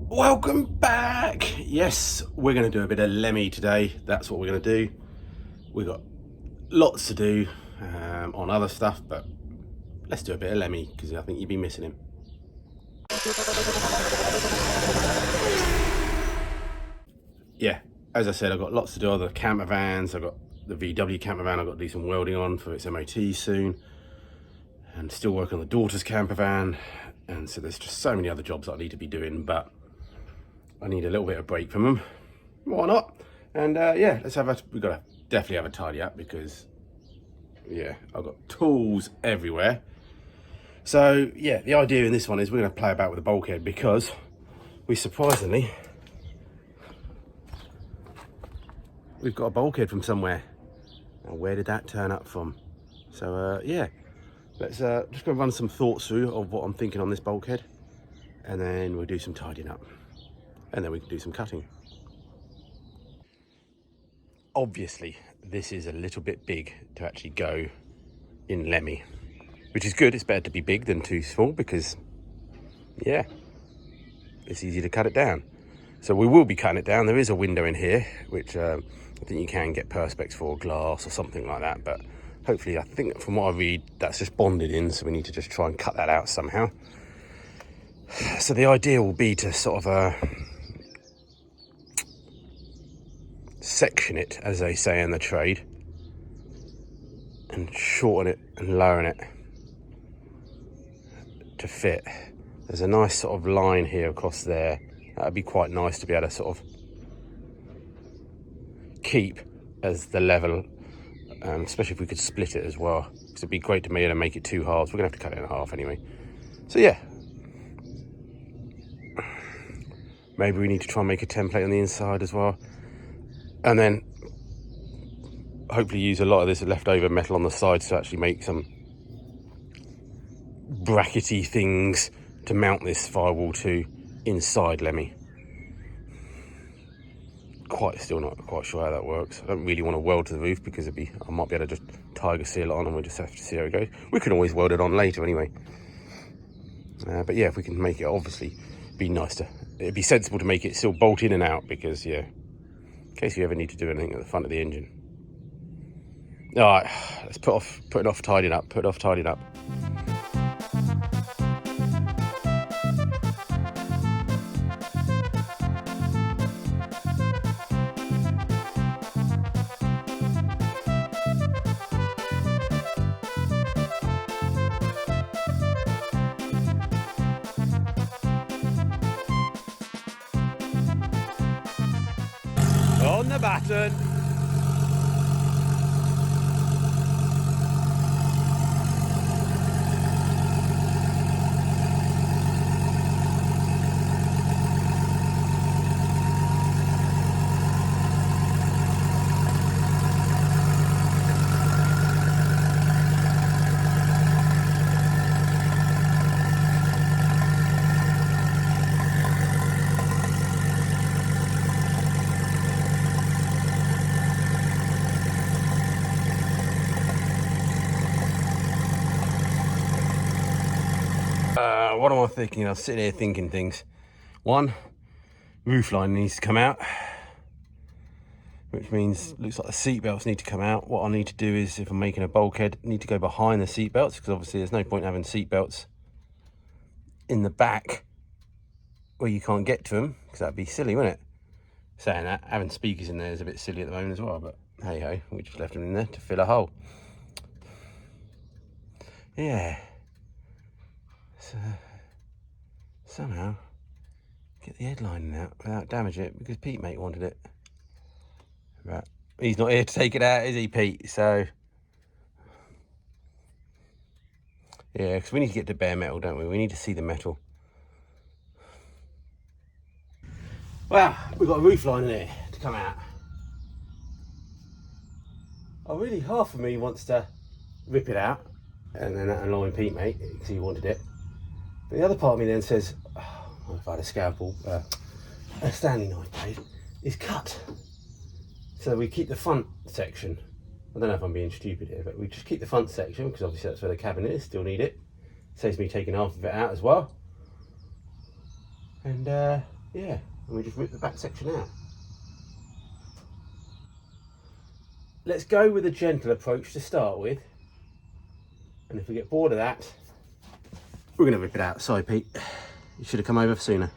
Welcome back. Yes, we're going to do a bit of Lemmy today. That's what we're going to do. We've got lots to do on other stuff, but let's do a bit of Lemmy because I think you'd be missing him. Yeah, as I said, I've got lots to do. Other camper vans. I've got the VW camper van I've got to do some welding on for its MOT soon, and still working on the daughter's camper van. And so there's just so many other jobs that I need to be doing, but I need a little bit of break from them. Why not? And yeah, we've got to definitely have a tidy up because yeah, I've got tools everywhere. So yeah, the idea in this one is we're going to play about with the bulkhead because we've got a bulkhead from somewhere. Now where did that turn up from? So yeah, let's just go run some thoughts through of what I'm thinking on this bulkhead, and then we'll do some tidying up, and then we can do some cutting. Obviously, this is a little bit big to actually go in Lemmy, which is good. It's better to be big than too small because, yeah, it's easy to cut it down. So we will be cutting it down. There is a window in here, which I think you can get perspex for, glass or something like that. But hopefully, I think from what I read, that's just bonded in. So we need to just try and cut that out somehow. So the idea will be to sort of section it, as they say in the trade, and shorten it and lower it to fit. There's a nice sort of line here across there. That'd be quite nice to be able to sort of keep as the level, especially if we could split it as well, because it'd be great to be able to make it two halves. We're gonna have to cut it in half anyway. So yeah, maybe we need to try and make a template on the inside as well, and then hopefully use a lot of this leftover metal on the sides to actually make some brackety things to mount this firewall to inside Lemmy. Still not quite sure how that works. I don't really want to weld to the roof because I might be able to just tiger seal it on and we'll just have to see how it goes. We can always weld it on later anyway. But yeah, if we can make it, obviously be nice it'd be sensible to make it still bolt in and out because yeah, in case you ever need to do anything at the front of the engine. All right, let's put it off tidying up. On the button. What am I thinking? I'm sitting here thinking things. One, roof line needs to come out, which means looks like the seat belts need to come out. What I need to do is, if I'm making a bulkhead, I need to go behind the seat belts because obviously there's no point having seat belts in the back where you can't get to them because that'd be silly, wouldn't it? Saying that, having speakers in there is a bit silly at the moment as well, but hey ho, we just left them in there to fill a hole. Yeah. So somehow get the headlining out without damaging it because Pete mate wanted it. But he's not here to take it out, is he, Pete? So yeah, because we need to get to bare metal, don't we? We need to see the metal. Well, we've got a roof line in there to come out. Really, half of me wants to rip it out and then annoying Pete mate because he wanted it. But the other part of me then says, oh, if I had a scalpel, a Stanley knife blade is cut. So we keep the front section. I don't know if I'm being stupid here, but we just keep the front section because obviously that's where the cabin is, still need it. Saves me taking half of it out as well. And Yeah, and we just rip the back section out. Let's go with a gentle approach to start with, and if we get bored of that, we're going to rip it out. Sorry, Pete, you should have come over sooner.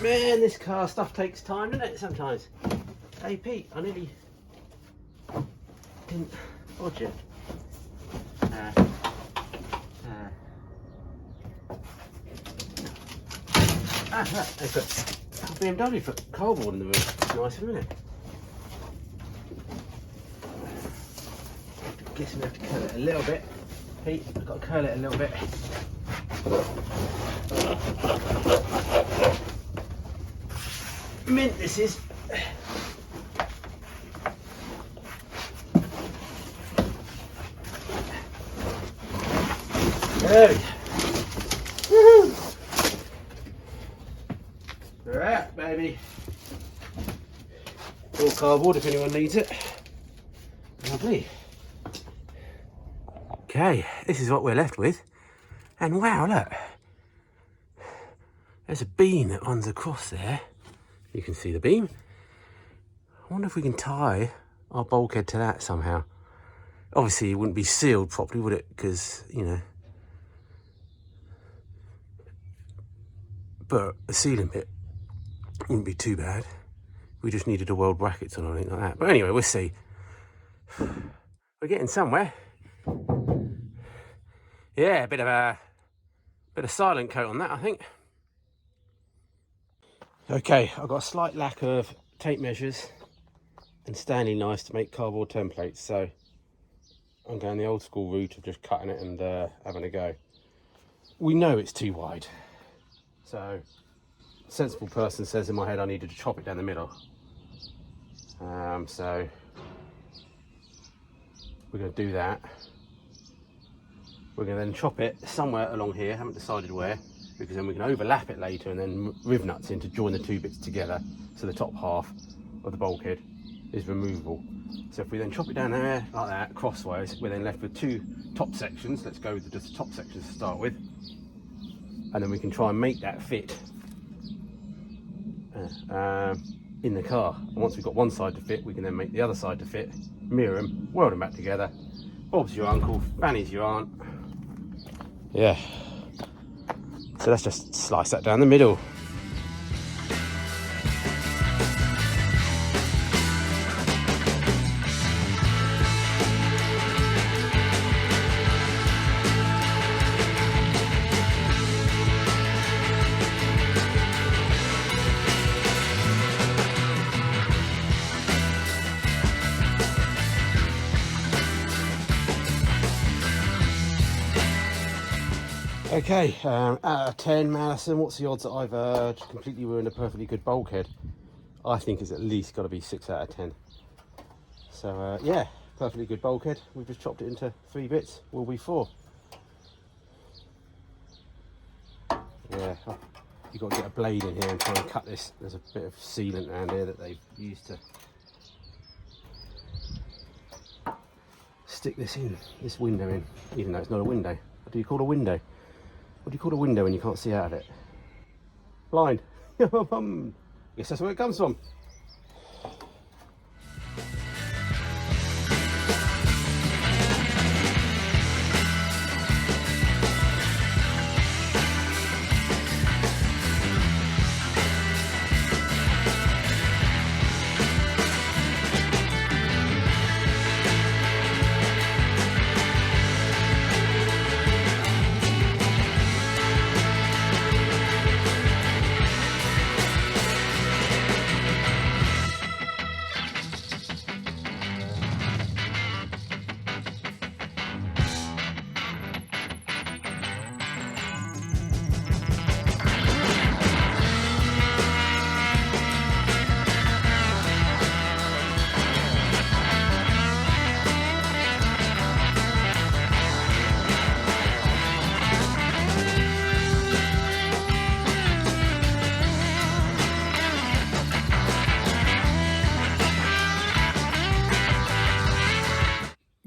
Man, this car stuff takes time, doesn't it, sometimes? Hey Pete, I nearly didn't dodge it. They've got BMW for cardboard in the room. It's nice, isn't it? I guess we have to curl it a little bit. Pete, I've got to curl it a little bit. Mint this is. There we go. Woohoo! Right, baby. All cardboard if anyone needs it. Lovely. Okay, this is what we're left with. And wow, look. There's a beam that runs across there. You can see the beam. I wonder if we can tie our bulkhead to that somehow. Obviously it wouldn't be sealed properly, would it? Because, you know. But a sealing bit wouldn't be too bad. We just needed a weld brackets on or anything like that. But anyway, we'll see. We're getting somewhere. Yeah, a bit of silent coat on that, I think. Okay, I've got a slight lack of tape measures and Stanley knives to make cardboard templates, so I'm going the old school route of just cutting it and having a go. We know it's too wide, so a sensible person says in my head I needed to chop it down the middle. So we're going to do that. We're going to then chop it somewhere along here, haven't decided where, because then we can overlap it later and then riv nuts in to join the two bits together, so the top half of the bulkhead is removable. So if we then chop it down there like that crosswise, we're then left with two top sections. Let's go with just the top sections to start with, and then we can try and make that fit in the car. And once we've got one side to fit, we can then make the other side to fit, mirror them, weld them back together. Bob's your uncle, Fanny's your aunt. Yeah. So let's just slice that down the middle. Okay, out of 10, Madison, what's the odds that I've just completely ruined a perfectly good bulkhead? I think it's at least got to be 6 out of 10. So yeah, perfectly good bulkhead. We've just chopped it into 3 bits, will be 4. Yeah, you've got to get a blade in here and try and cut this. There's a bit of sealant around here that they've used to stick this in, this window in, even though it's not a window. What do you call a window? What do you call a window when you can't see out of it? Blind. Guess that's where it comes from.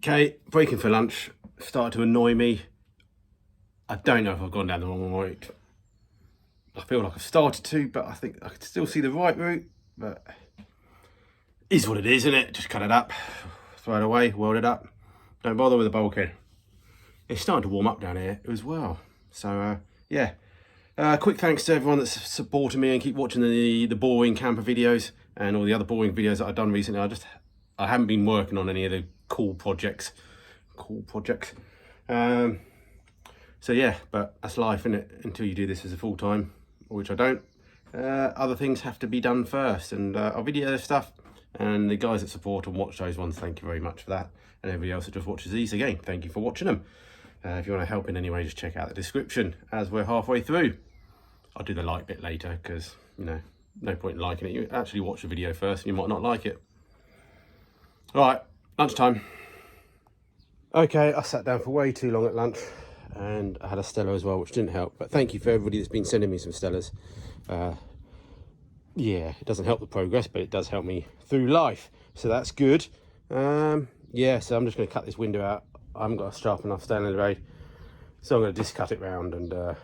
Okay, breaking for lunch started to annoy me. I don't know if I've gone down the wrong route. I feel like I've started to, but I think I could still see the right route, but is what it is, isn't it? Just cut it up, throw it away, weld it up. Don't bother with the bulkhead. It's starting to warm up down here as well. So yeah, quick thanks to everyone that's supported me and keep watching the boring camper videos and all the other boring videos that I've done recently. I haven't been working on any of the cool projects. So yeah, but that's life, isn't it? Until you do this as a full-time, which I don't. Other things have to be done first, and I'll video this stuff. And the guys that support and watch those ones, thank you very much for that. And everybody else that just watches these, again, thank you for watching them. If you want to help in any way, just check out the description as we're halfway through. I'll do the like bit later because, you know, no point in liking it. You actually watch the video first and you might not like it. All right, lunchtime. Okay, I sat down for way too long at lunch and I had a Stella as well, which didn't help. But thank you for everybody that's been sending me some Stellas. Yeah, it doesn't help the progress, but it does help me through life. So that's good. Yeah, so I'm just going to cut this window out. I haven't got a sharp enough Stanley blade, so I'm going to just cut it round and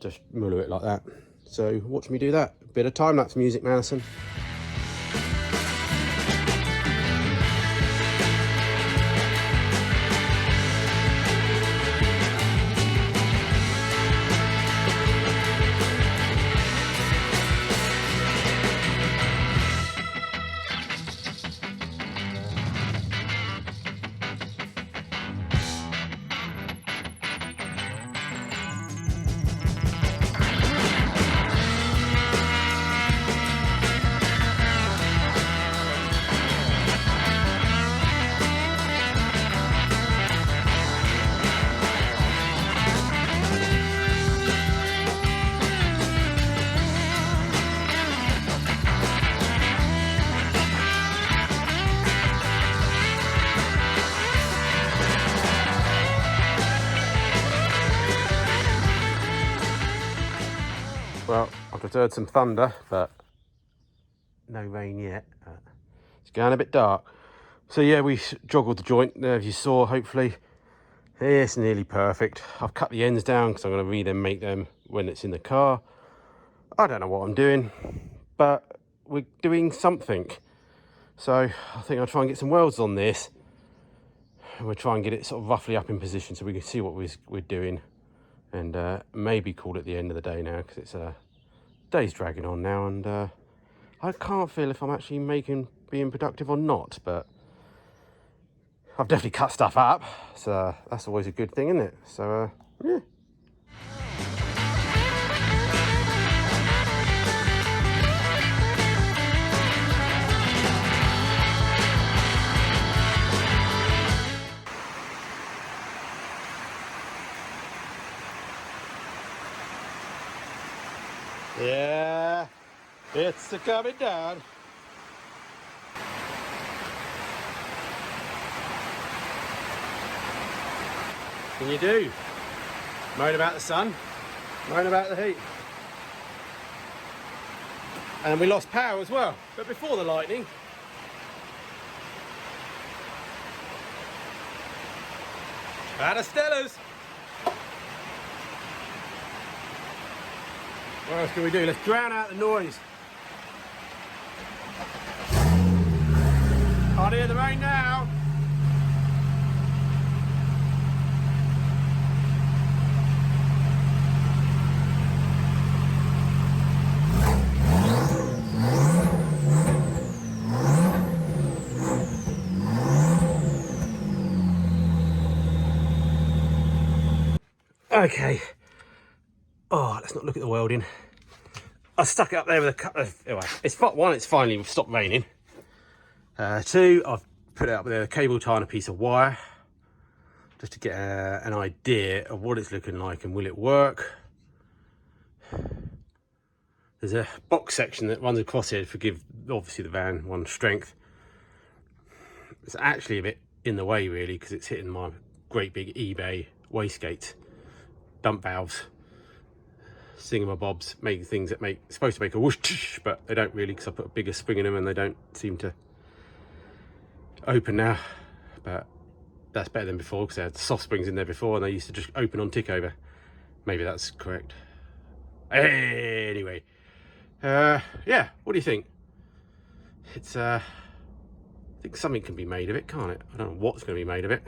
just muller it like that. So watch me do that. Bit of time-lapse music, Madison. Well, I've just heard some thunder, but no rain yet. It's going a bit dark. So yeah, we joggled the joint there, as you saw, hopefully. It's nearly perfect. I've cut the ends down because I'm going to make them when it's in the car. I don't know what I'm doing, but we're doing something. So I think I'll try and get some welds on this. We'll try and get it sort of roughly up in position so we can see what we're doing. And maybe call it the end of the day now, because it's day's dragging on now, and I can't feel if I'm actually being productive or not, but I've definitely cut stuff up, so that's always a good thing, isn't it? So yeah. Yeah, it's coming down. What can you do? Moan about the sun, moan about the heat. And we lost power as well, but before the lightning. Out of Stellas. What else can we do? Let's drown out the noise. Can't hear the rain now. Okay. Oh, let's not look at the welding. I stuck it up there with a couple of... Anyway, it's finally stopped raining. Two, I've put it up with a cable tie and a piece of wire, just to get an idea of what it's looking like and will it work. There's a box section that runs across here to give, obviously, the van one strength. It's actually a bit in the way, really, because it's hitting my great big eBay wastegates, dump valves, thingamabobs, making things that supposed to make a whoosh, but they don't really, because I put a bigger spring in them and they don't seem to open now. But that's better than before, because they had soft springs in there before and they used to just open on tick over. Maybe that's correct. Anyway, yeah, what do you think? It's I think something can be made of it, can't it? I don't know what's going to be made of it.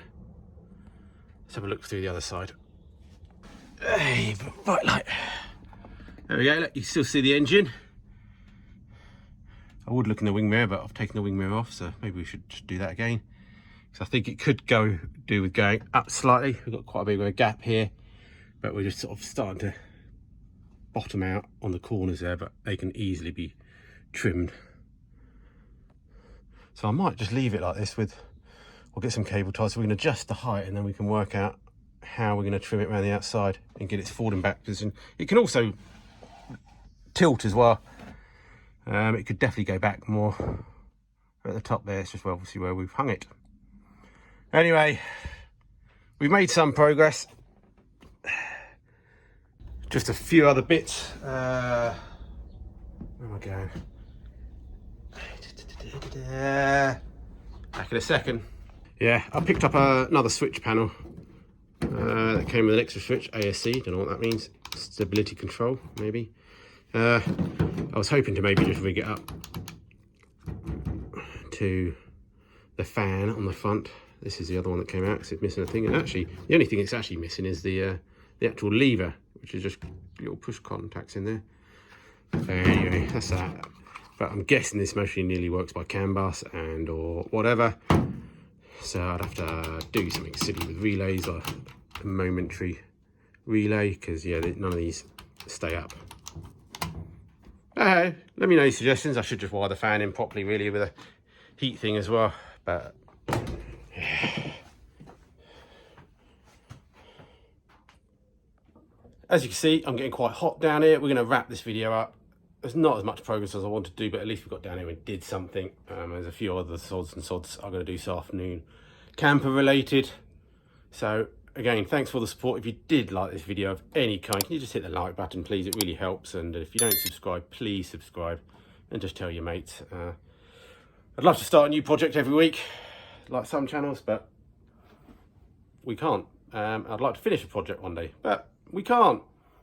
Let's have a look through the other side. Hey, bright light. There we go, look, you still see the engine. I would look in the wing mirror, but I've taken the wing mirror off, so maybe we should just do that again. Because I think it could do with going up slightly. We've got quite a big of a gap here, but we're just sort of starting to bottom out on the corners there, but they can easily be trimmed. So I might just leave it like this we'll get some cable ties so we can adjust the height, and then we can work out how we're going to trim it around the outside and get its falling back position. It can also tilt as well. It could definitely go back more at the top there. It's just obviously where we've hung it. Anyway, we've made some progress. Just a few other bits. Where am I going? Back in a second. Yeah, I picked up another switch panel that came with an extra switch, ASC, don't know what that means. Stability control, maybe. I was hoping to maybe just rig it up to the fan on the front. This is the other one that came out because it's missing a thing. And actually, the only thing it's actually missing is the actual lever, which is just little push contacts in there. So anyway, that's that. But I'm guessing this machine nearly works by CAN bus and or whatever. So I'd have to do something silly with relays, or a momentary relay, because yeah, none of these stay up. Let me know your suggestions. I should just wire the fan in properly, really, with a heat thing as well. But yeah. As you can see, I'm getting quite hot down here. We're going to wrap this video up. There's not as much progress as I want to do, but at least we got down here and did something. There's a few other sods and sods I'm going to do this afternoon, camper related. So again, thanks for the support. If you did like this video of any kind, can you just hit the like button, please? It really helps. And if you don't subscribe, please subscribe and just tell your mates. I'd love to start a new project every week, like some channels, but we can't. I'd like to finish a project one day, but we can't.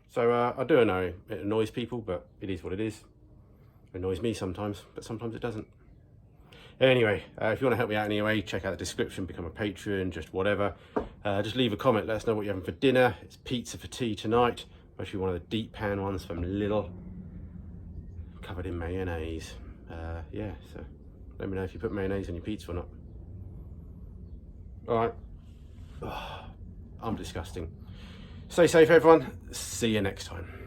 So I do know it annoys people, but it is what it is. It annoys me sometimes, but sometimes it doesn't. Anyway, if you want to help me out anyway, check out the description, become a patron, just whatever. Just leave a comment, let us know what you're having for dinner. It's pizza for tea tonight, actually one of the deep pan ones from Lidl, covered in mayonnaise. Yeah, so let me know if you put mayonnaise on your pizza or not. All right. Oh, I'm disgusting. Stay safe, everyone. See you next time.